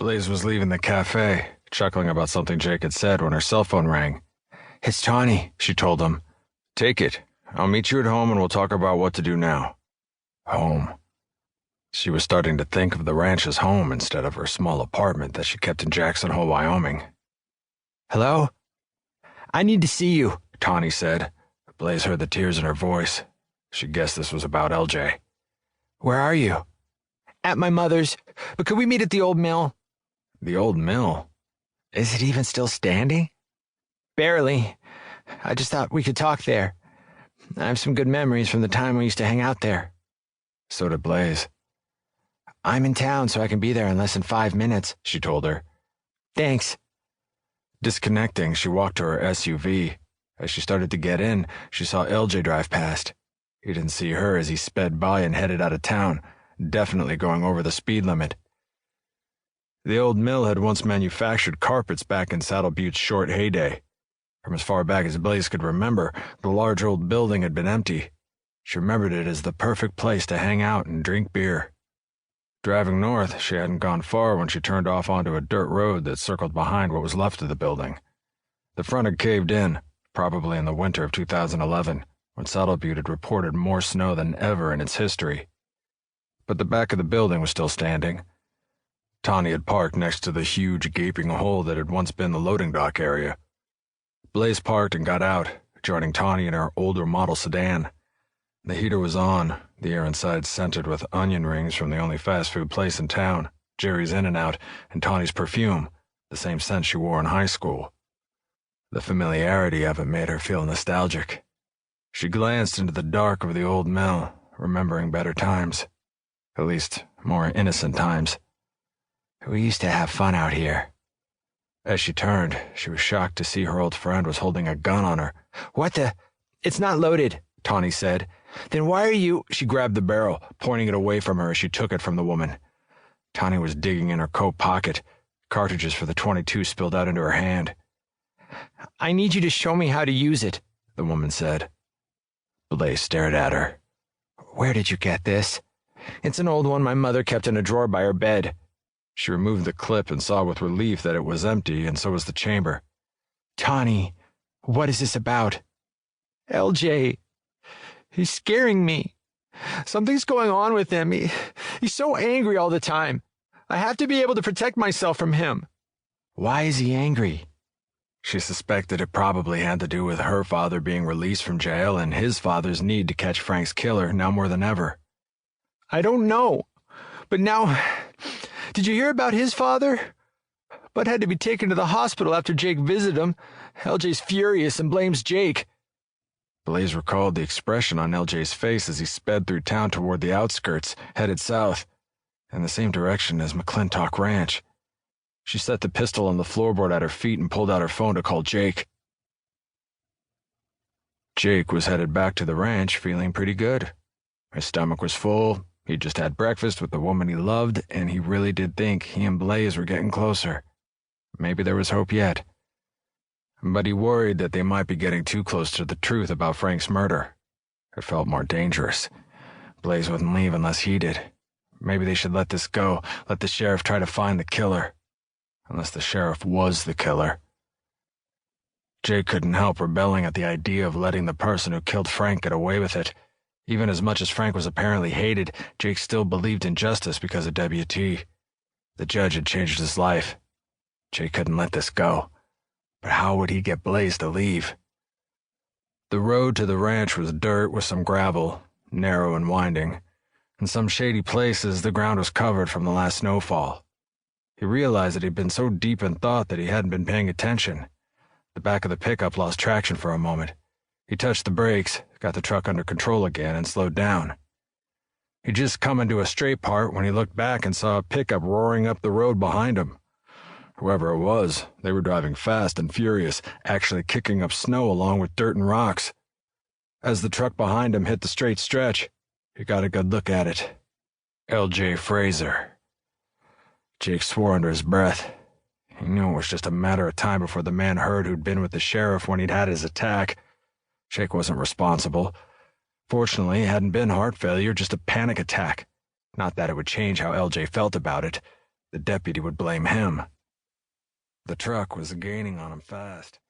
Blaze was leaving the cafe, chuckling about something Jake had said when her cell phone rang. "It's Tawny," she told him. "Take it. I'll meet you at home and we'll talk about what to do now." Home. She was starting to think of the ranch as home instead of her small apartment that she kept in Jackson Hole, Wyoming. "Hello? I need to see you," Tawny said. Blaze heard the tears in her voice. She guessed this was about LJ. "Where are you?" "At my mother's, but could we meet at the old mill?" "The old mill? Is it even still standing?" "Barely. I just thought we could talk there. I have some good memories from the time we used to hang out there." So did Blaze. "I'm in town, so I can be there in less than 5 minutes," she told her. "Thanks." Disconnecting, she walked to her SUV. As she started to get in, she saw LJ drive past. He didn't see her as he sped by and headed out of town, definitely going over the speed limit. The old mill had once manufactured carpets back in Saddle Butte's short heyday. From as far back as Blaze could remember, the large old building had been empty. She remembered it as the perfect place to hang out and drink beer. Driving north, she hadn't gone far when she turned off onto a dirt road that circled behind what was left of the building. The front had caved in, probably in the winter of 2011, when Saddle Butte had reported more snow than ever in its history. But the back of the building was still standing. Tawny had parked next to the huge gaping hole that had once been the loading dock area. Blaze parked and got out, joining Tawny in her older model sedan. The heater was on, the air inside scented with onion rings from the only fast food place in town, Jerry's In-N-Out, and Tawny's perfume, the same scent she wore in high school. The familiarity of it made her feel nostalgic. She glanced into the dark of the old mill, remembering better times. At least, more innocent times. "We used to have fun out here." As she turned, she was shocked to see her old friend was holding a gun on her. "What the? It's not loaded," Tawny said. "Then why are you—" She grabbed the barrel, pointing it away from her as she took it from the woman. Tawny was digging in her coat pocket. Cartridges for the .22 spilled out into her hand. "I need you to show me how to use it," the woman said. Blaze stared at her. "Where did you get this?" "It's an old one my mother kept in a drawer by her bed." She removed the clip and saw with relief that it was empty, and so was the chamber. "Tawny, what is this about?" "LJ. He's scaring me. Something's going on with him. He's so angry all the time. I have to be able to protect myself from him." "Why is he angry?" She suspected it probably had to do with her father being released from jail and his father's need to catch Frank's killer now more than ever. "I don't know. But now, did you hear about his father? Bud had to be taken to the hospital after Jake visited him. LJ's furious and blames Jake." Blaze recalled the expression on LJ's face as he sped through town toward the outskirts, headed south, in the same direction as McClintock Ranch. She set the pistol on the floorboard at her feet and pulled out her phone to call Jake. Jake was headed back to the ranch feeling pretty good. His stomach was full. He'd just had breakfast with the woman he loved, and he really did think he and Blaze were getting closer. Maybe there was hope yet. But he worried that they might be getting too close to the truth about Frank's murder. It felt more dangerous. Blaze wouldn't leave unless he did. Maybe they should let this go, let the sheriff try to find the killer. Unless the sheriff was the killer. Jake couldn't help rebelling at the idea of letting the person who killed Frank get away with it. Even as much as Frank was apparently hated, Jake still believed in justice because of W.T. The judge had changed his life. Jake couldn't let this go. But how would he get Blaze to leave? The road to the ranch was dirt with some gravel, narrow and winding. In some shady places, the ground was covered from the last snowfall. He realized that he'd been so deep in thought that he hadn't been paying attention. The back of the pickup lost traction for a moment. He touched the brakes, got the truck under control again, and slowed down. He'd just come into a straight part when he looked back and saw a pickup roaring up the road behind him. Whoever it was, they were driving fast and furious, actually kicking up snow along with dirt and rocks. As the truck behind him hit the straight stretch, he got a good look at it. L.J. Fraser. Jake swore under his breath. He knew it was just a matter of time before the man heard who'd been with the sheriff when he'd had his attack. Jake wasn't responsible. Fortunately, it hadn't been heart failure, just a panic attack. Not that it would change how L.J. felt about it. The deputy would blame him. The truck was gaining on him fast.